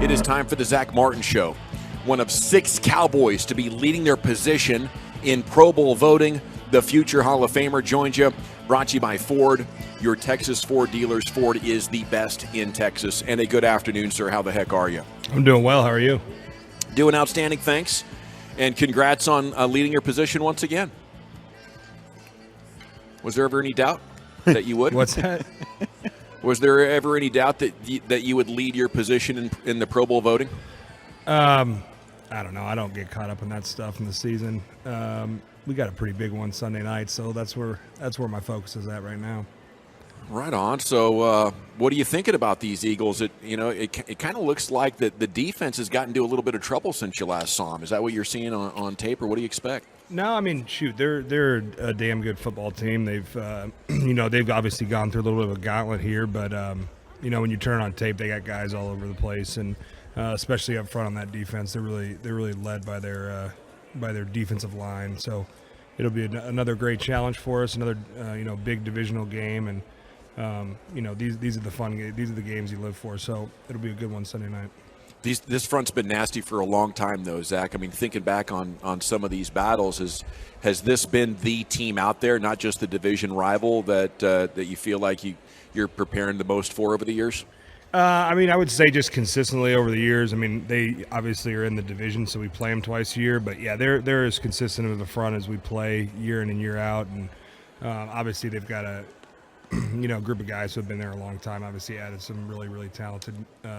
It is time for the Zack Martin Show. One of 6 Cowboys to be leading their position in Pro Bowl voting. The future Hall of Famer joins you. Brought to you by Ford, your Texas Ford dealers. Ford is the best in Texas. And a good afternoon, sir. How the heck are you? I'm doing well. How are you? Doing outstanding, thanks. And congrats on leading your position once again. Was there ever any doubt that you would? What's that? Was there ever any doubt that you would lead your position in the Pro Bowl voting? I don't know. I don't get caught up in that stuff in the season. We got a pretty big one Sunday night, so that's where my focus is at right now. Right on. So, what are you thinking about these Eagles? It kind of looks like that the defense has gotten into a little bit of trouble since you last saw them. Is that what you're seeing on tape, or what do you expect? No, I mean, shoot, they're a damn good football team. They've they've obviously gone through a little bit of a gauntlet here, but when you turn on tape, they got guys all over the place, and especially up front on that defense, they're really led by their defensive line. So it'll be another great challenge for us, another big divisional game, and these are the fun games. These are the games you live for. So it'll be a good one Sunday night. This front's been nasty for a long time, though, Zach. I mean, thinking back on some of these battles, has this been the team out there, not just the division rival, that you feel like you're preparing the most for over the years? I would say just consistently over the years. I mean, they obviously are in the division, so we play them twice a year. But, yeah, they're as consistent of the front as we play year in and year out. And obviously they've got a group of guys who have been there a long time. Obviously added some really, really talented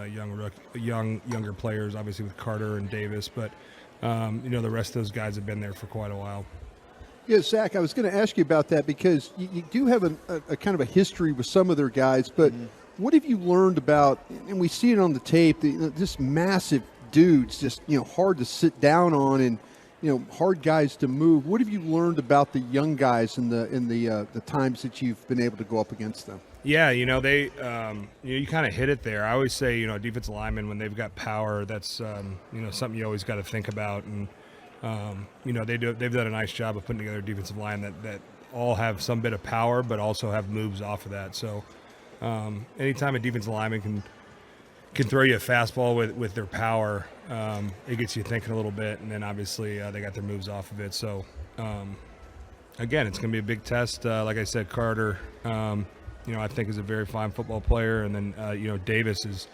younger players, obviously with Carter and Davis. But, the rest of those guys have been there for quite a while. Yeah, Zach, I was going to ask you about that because you do have a kind of a history with some of their guys, but what have you learned about, and we see it on the tape, just massive dudes, just hard to sit down on, and hard guys to move. What have you learned about the young guys in the times that you've been able to go up against them? Yeah, they you kind of hit it there. I always say defensive linemen, when they've got power, that's something you always got to think about, and they've done a nice job of putting together a defensive line that all have some bit of power, but also have moves off of that. So anytime a defensive lineman can throw you a fastball with their power, it gets you thinking a little bit, and then obviously they got their moves off of it. So again, it's going to be a big test. Like I said, Carter, I think is a very fine football player, and then Davis is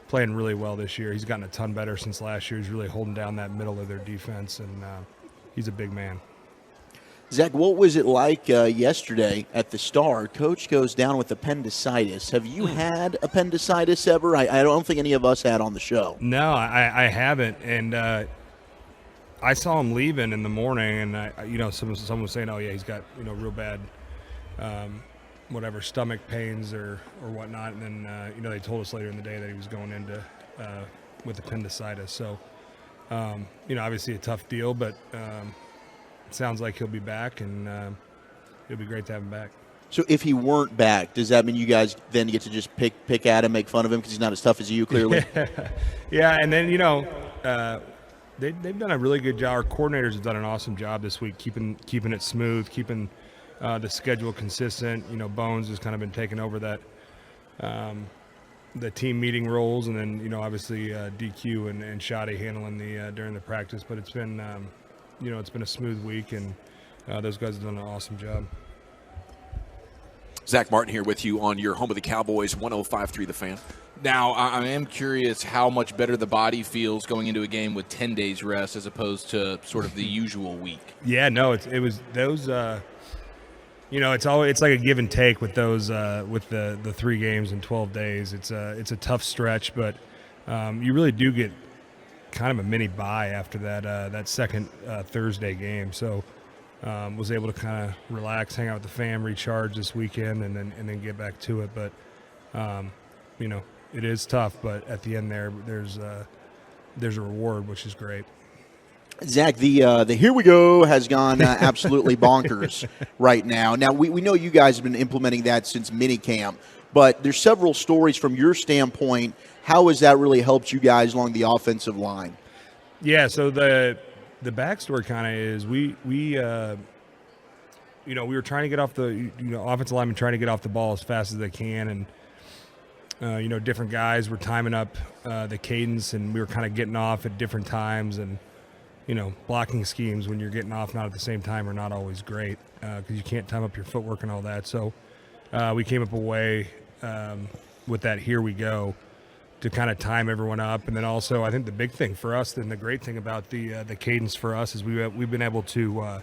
playing really well this year. He's gotten a ton better since last year. He's really holding down that middle of their defense, and he's a big man. Zach, what was it like yesterday at the Star? Coach goes down with appendicitis. Have you had appendicitis ever? I don't think any of us had on the show. No, I haven't. And I saw him leaving in the morning, and someone was saying, "Oh yeah, he's got real bad, stomach pains or whatnot." And then they told us later in the day that he was going into with appendicitis. So obviously a tough deal, but. Sounds like he'll be back, and it'll be great to have him back. So if he weren't back, does that mean you guys then get to just pick at him, make fun of him because he's not as tough as you, clearly? Yeah, and then, they've done a really good job. Our coordinators have done an awesome job this week keeping it smooth, keeping the schedule consistent. Bones has kind of been taking over that the team meeting roles, and then, obviously DQ and Shotty handling during the practice. But it's been it's been a smooth week, and those guys have done an awesome job. Zack Martin here with you on your home of the Cowboys, 105.3 The Fan. Now, I am curious how much better the body feels going into a game with 10 days rest as opposed to sort of the usual week. Yeah, no, it was those. It's like a give and take with those with the 3 games in 12 days. It's a tough stretch, but you really do get kind of a mini bye after that second Thursday game. So was able to kind of relax, hang out with the fam, recharge this weekend, and then get back to it. But it is tough, but at the end there's a reward, which is great. Zach, the Here We Go has gone absolutely bonkers right now. Now, we know you guys have been implementing that since minicamp, but there's several stories from your standpoint. How has that really helped you guys along the offensive line? Yeah, so the backstory kind of is we were trying to get off the offensive linemen trying to get off the ball as fast as they can, and different guys were timing up the cadence, and we were kind of getting off at different times, and blocking schemes when you're getting off not at the same time are not always great because you can't time up your footwork and all that. So we came up a way with that here we go to kind of time everyone up. And then also I think the big thing for us and the great thing about the cadence for us is we've been able to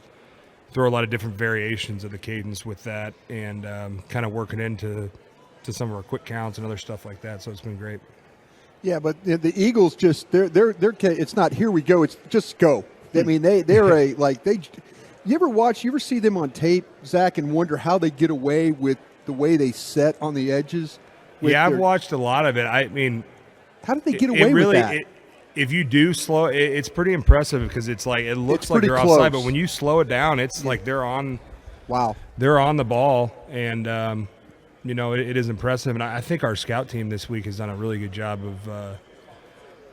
throw a lot of different variations of the cadence with that and kind of working into some of our quick counts and other stuff like that. So it's been great. Yeah, but the Eagles just they're it's not here we go, it's just go. I mean they're you ever see them on tape, Zach, and wonder how they get away with the way they set on the edges? Yeah, I've watched a lot of it. I mean, how did they get away with that? If you do slow, it's pretty impressive because it's like it looks like they're offside, but when you slow it down, it's like they're on. Wow, they're on the ball, and it is impressive. And I think our scout team this week has done a really good job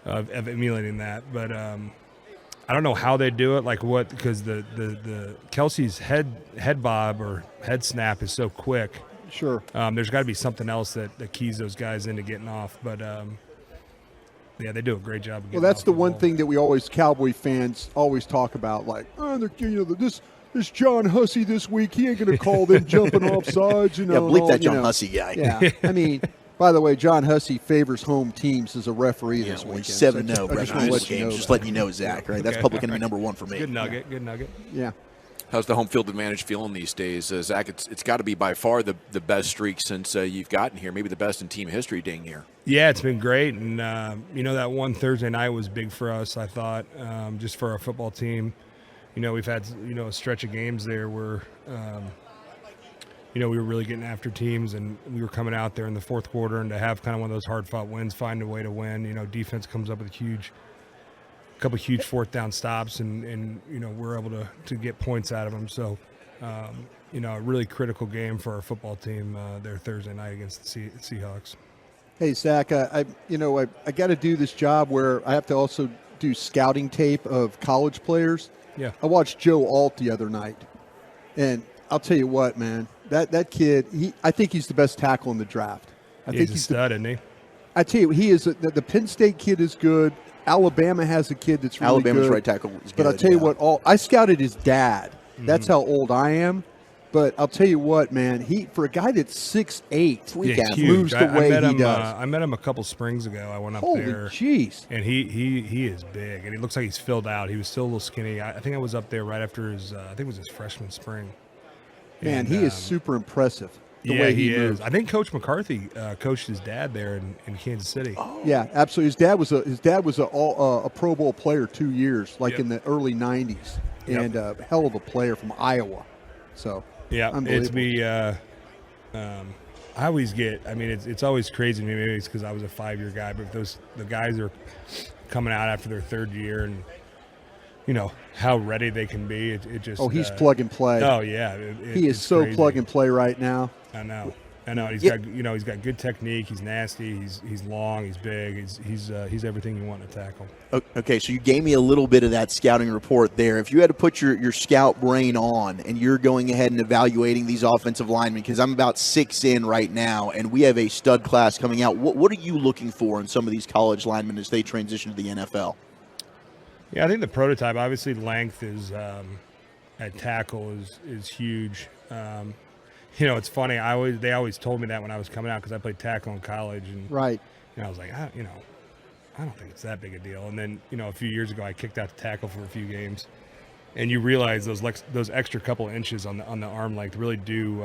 of emulating that. But I don't know how they do it, because the Kelsey's head bob or head snap is so quick. Sure. There's got to be something else that keys those guys into getting off. But, yeah, they do a great job of getting off. Well, that's the one thing that we always, Cowboy fans, always talk about. Like, this John Hussey this week, he ain't going to call them jumping offsides. Yeah, bleep that John Hussey guy. Yeah, I mean, by the way, John Hussey favors home teams as a referee this weekend. 7-0 referees games. Just letting you know, Zach. Right? Okay. That's public enemy number one for me. Good nugget. Yeah. How's the home field advantage feeling these days? Zach, it's got to be by far the best streak since you've gotten here, maybe the best in team history dang near. Yeah, it's been great. And, that one Thursday night was big for us, I thought, just for our football team. We've had, a stretch of games there where, we were really getting after teams, and we were coming out there in the fourth quarter, and to have kind of one of those hard-fought wins, find a way to win. Defense comes up with a couple huge fourth down stops, and we're able to get points out of them. So, a really critical game for our football team there Thursday night against the Seahawks. Hey, Zach, I got to do this job where I have to also do scouting tape of college players. Yeah. I watched Joe Alt the other night, and I'll tell you what, man, that kid, I think he's the best tackle in the draft. He's a stud, isn't he? I tell you, he is. The Penn State kid is good. Alabama has a kid that's really Alabama's good. right tackle is good. But I'll tell you what, I scouted his dad. That's how old I am. But I'll tell you what, man, for a guy that's 6'8", moves the way he does. I met him a couple springs ago. I went up Holy there. Jeez. And he is big, and he looks like he's filled out. He was still a little skinny. I think I was up there right after his, I think it was his freshman spring. Man, and, he is super impressive. The way he moves. is. I think Coach McCarthy coached his dad there in Kansas City. Oh. Yeah, absolutely. His dad was a Pro Bowl player 2 years, in the early '90s, and a hell of a player from Iowa. So yeah, I always get. I mean, it's always crazy to me. Maybe it's because I was a 5-year guy, but the guys are coming out after their third year and. How ready they can be. It just. Oh, he's plug and play. Oh yeah, he is so crazy. Plug and play right now. I know. He's got good technique. He's nasty. He's long. He's big. He's everything you want to tackle. Okay, so you gave me a little bit of that scouting report there. If you had to put your scout brain on, and you're going ahead and evaluating these offensive linemen, because I'm about 6 in right now, and we have a stud class coming out. What are you looking for in some of these college linemen as they transition to the NFL? Yeah, I think the prototype, obviously length is at tackle is huge. It's funny. They always told me that when I was coming out because I played tackle in college, and right. I was like, I don't think it's that big a deal. And then a few years ago, I kicked out the tackle for a few games, and you realize those extra couple inches on the arm length really do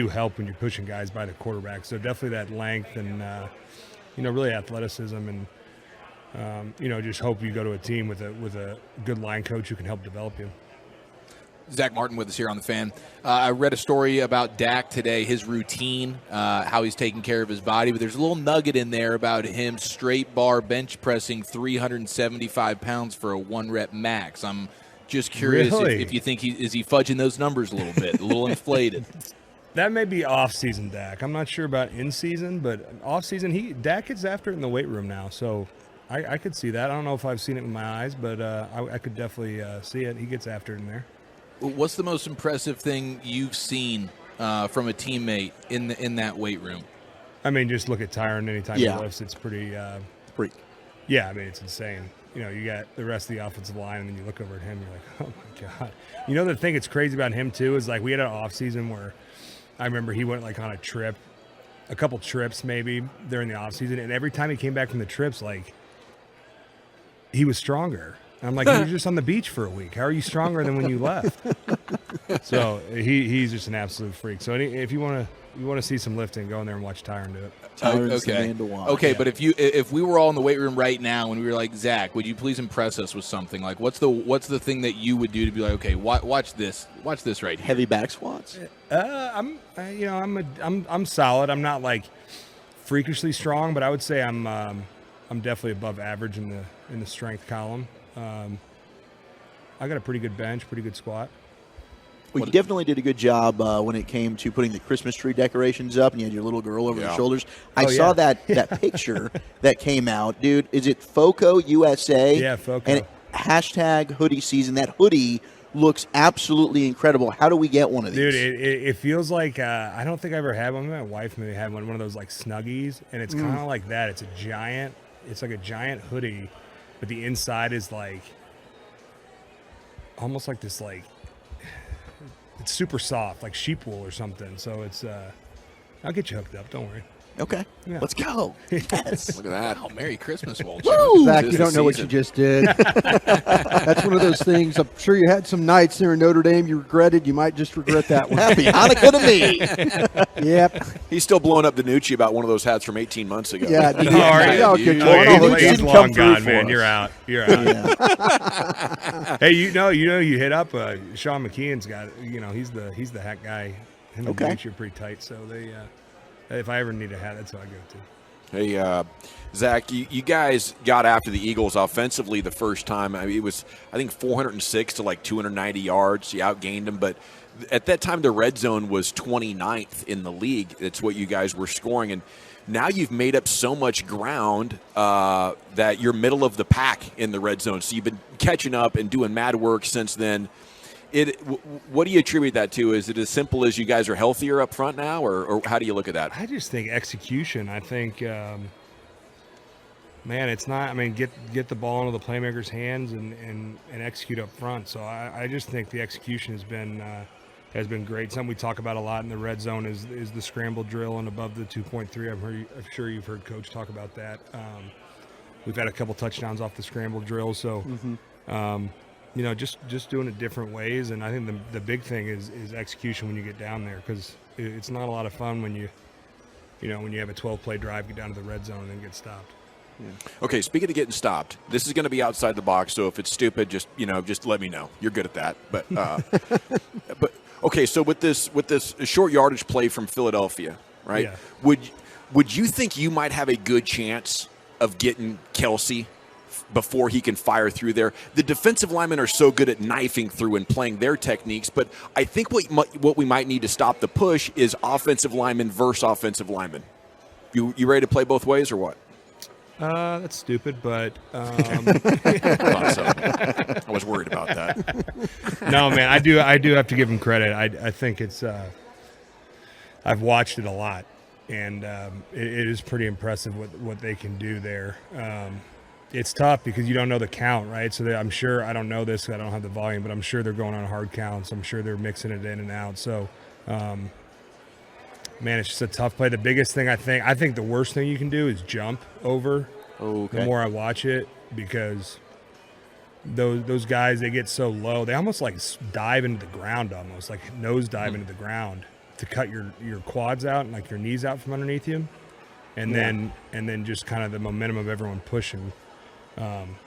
help when you're pushing guys by the quarterback. So definitely that length and really athleticism and. Just hope you go to a team with a good line coach who can help develop you. Zack Martin with us here on The Fan. I read a story about Dak today, his routine, how he's taking care of his body, but there's a little nugget in there about him straight bar bench pressing 375 pounds for a 1-rep max. I'm just curious if you think is he fudging those numbers a little bit, a little inflated. That may be off-season Dak. I'm not sure about in-season, but off-season, Dak gets after it in the weight room now, so I could see that. I don't know if I've seen it with my eyes, but I could definitely see it. He gets after it in there. What's the most impressive thing you've seen from a teammate in that weight room? I mean, just look at Tyron. Anytime he lifts, it's pretty. Freak. Yeah, I mean, it's insane. You know, you got the rest of the offensive line, and then you look over at him, you're like, oh my god. You know, the thing that's crazy about him too is like we had an off season where I remember he went like on a couple trips maybe during the off season, and every time he came back from the trips, like he was stronger. And I'm like, you're just on the beach for a week. How are you stronger than when you left? So he's just an absolute freak. So if you want to see some lifting, go in there and watch Tyron do it. Tyron's the man to watch. Okay, but if we were all in the weight room right now and we were like, Zach, would you please impress us with something? Like, what's the thing that you would do to be like, okay, watch this right here. Heavy back squats. I'm solid. I'm not like freakishly strong, but I would say I'm definitely above average in the strength column. I got a pretty good bench, pretty good squat. Well, you definitely did a good job when it came to putting the Christmas tree decorations up, and you had your little girl over your shoulders. I saw that picture that came out, dude. Is it FOCO USA? Yeah, FOCO. And hashtag hoodie season. That hoodie looks absolutely incredible. How do we get one of these? Dude, it feels like I don't think I ever had one. My wife maybe had one of those like Snuggies, and it's kind of like that. It's like a giant hoodie, but the inside is like almost like this like. It's super soft, like sheep wool or something. So it's, I'll get you hooked up. Don't worry. Okay, let's go. Yes. Look at that. Oh, Merry Christmas, Walter. Zach, you don't know what you just did. That's one of those things. I'm sure you had some nights there in Notre Dame you regretted. You might just regret that one. Happy Hanukkah to me. Yep. He's still blowing up Danucci about one of those hats from 18 months ago. Yeah. He's long gone, man. us. You're out. You're out. Yeah. Hey, you hit up Sean McKeon's got. He's the hat guy. Him and Danucci are pretty tight. So they. If I ever need a hat, that's who I go to. Hey, Zach, you guys got after the Eagles offensively the first time. I mean, it was, I think, 406 to like 290 yards. You outgained them. But at that time, the red zone was 29th in the league. That's what you guys were scoring. And now you've made up so much ground that you're middle of the pack in the red zone. So you've been catching up and doing mad work since then. What do you attribute that to? Is it as simple as you guys are healthier up front now, or how do you look at that? I just think execution. I think, man, it's not. I mean, get the ball into the playmaker's hands and execute up front. So I just think the execution has been great. Something we talk about a lot in the red zone is the scramble drill and above the 2.3. I'm sure you've heard Coach talk about that. We've had a couple touchdowns off the scramble drill. So. Just doing it different ways, and I think the big thing is execution when you get down there, because it's not a lot of fun when you have a 12-play drive, get down to the red zone, and then get stopped. Yeah. Okay, speaking of getting stopped, this is going to be outside the box, so if it's stupid, just let me know. You're good at that. But but okay, so with this short yardage play from Philadelphia, right? Yeah. Would you think you might have a good chance of getting Kelsey before he can fire through there? The defensive linemen are so good at knifing through and playing their techniques, but I think what we might need to stop the push is offensive linemen versus offensive linemen. You ready to play both ways or what? That's stupid, but I was worried about that. No, man, I do have to give him credit. I think it's I've watched it a lot, and it is pretty impressive what they can do there. It's tough because you don't know the count, right? So I'm sure, I don't know this, I don't have the volume, but I'm sure they're going on hard counts. I'm sure they're mixing it in and out. So, man, it's just a tough play. The biggest thing I think the worst thing you can do is jump over. Okay. The more I watch it, because those guys, they get so low. They almost like dive into the ground, almost like nose dive into the ground to cut your quads out and like your knees out from underneath you. And then just kind of the momentum of everyone pushing.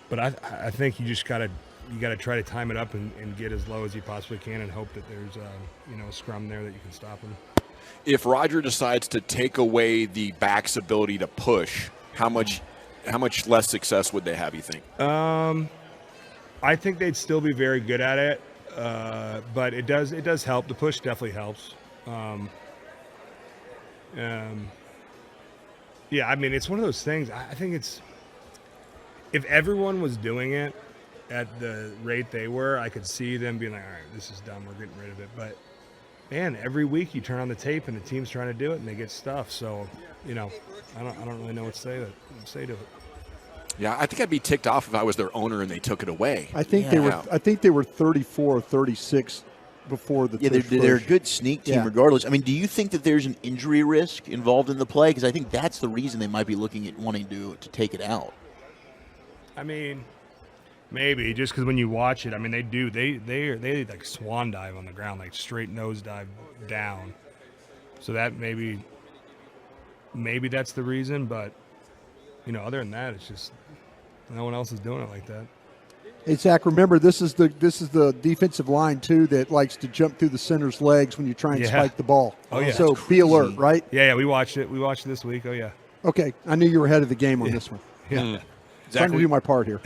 But I think you just gotta try to time it up and get as low as you possibly can and hope that there's a scrum there that you can stop him. If Roger decides to take away the back's ability to push, how much less success would they have, you think? I think they'd still be very good at it, but it does help. The push definitely helps. Yeah, I mean, it's one of those things. I think it's, if everyone was doing it at the rate they were, I could see them being like, all right, this is dumb, we're getting rid of it. But man, every week you turn on the tape and the team's trying to do it and they get stuff. So, I don't really know what to say to it. Yeah, I think I'd be ticked off if I was their owner and they took it away. I think they were 34 or 36 before the they're a good sneak team regardless. I mean, do you think that there's an injury risk involved in the play? Because I think that's the reason they might be looking at wanting to take it out. I mean, maybe just because when you watch it, I mean, they like swan dive on the ground, like straight nose dive down. So that maybe that's the reason, but other than that, it's just no one else is doing it like that. Hey, Zach, remember, this is the defensive line, too, that likes to jump through the center's legs when you try and spike the ball. Oh, yeah. So be alert, right? Yeah, we watched it. We watched it this week. Oh, yeah. Okay. I knew you were ahead of the game on this one. Yeah. Zach, Trying to do my part here.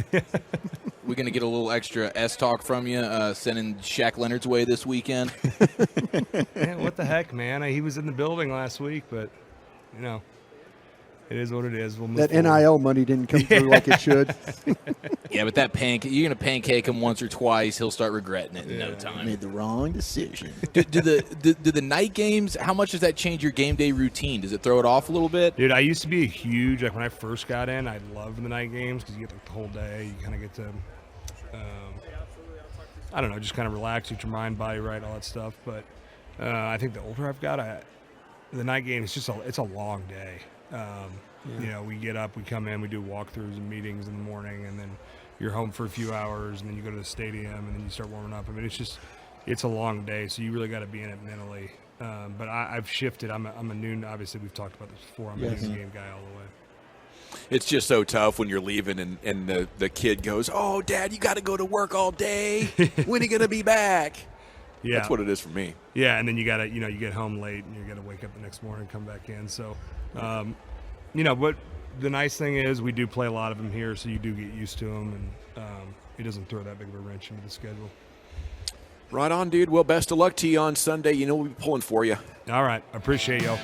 We're going to get a little extra S-talk from you, sending Shaq Leonard's way this weekend. Man, what the heck, man? He was in the building last week, but, it is what it is. We'll move that forward. NIL money didn't come through like it should. Yeah, but that you're going to pancake him once or twice, he'll start regretting it in no time. Made the wrong decision. do the night games, how much does that change your game day routine? Does it throw it off a little bit? Dude, I used to be a huge, like when I first got in, I loved the night games because you get like the whole day. You kind of get to, I don't know, just kind of relax, get your mind, body right, all that stuff. But I think the older I've got, the night game is it's a long day. We get up, we come in, we do walkthroughs and meetings in the morning, and then you're home for a few hours, and then you go to the stadium, and then you start warming up. I mean, it's a long day, so you really got to be in it mentally. But I've shifted. I'm a noon. Obviously, we've talked about this before. I'm a noon game guy all the way. It's just so tough when you're leaving and the kid goes, "Oh, Dad, you got to go to work all day. When are you going to be back?" Yeah, that's what it is for me. Yeah, and then you got to, you get home late, and you got to wake up the next morning and come back in. So, but the nice thing is we do play a lot of them here, so you do get used to them, and it doesn't throw that big of a wrench into the schedule. Right on, dude. Well, best of luck to you on Sunday. We'll be pulling for you. All right. I appreciate y'all.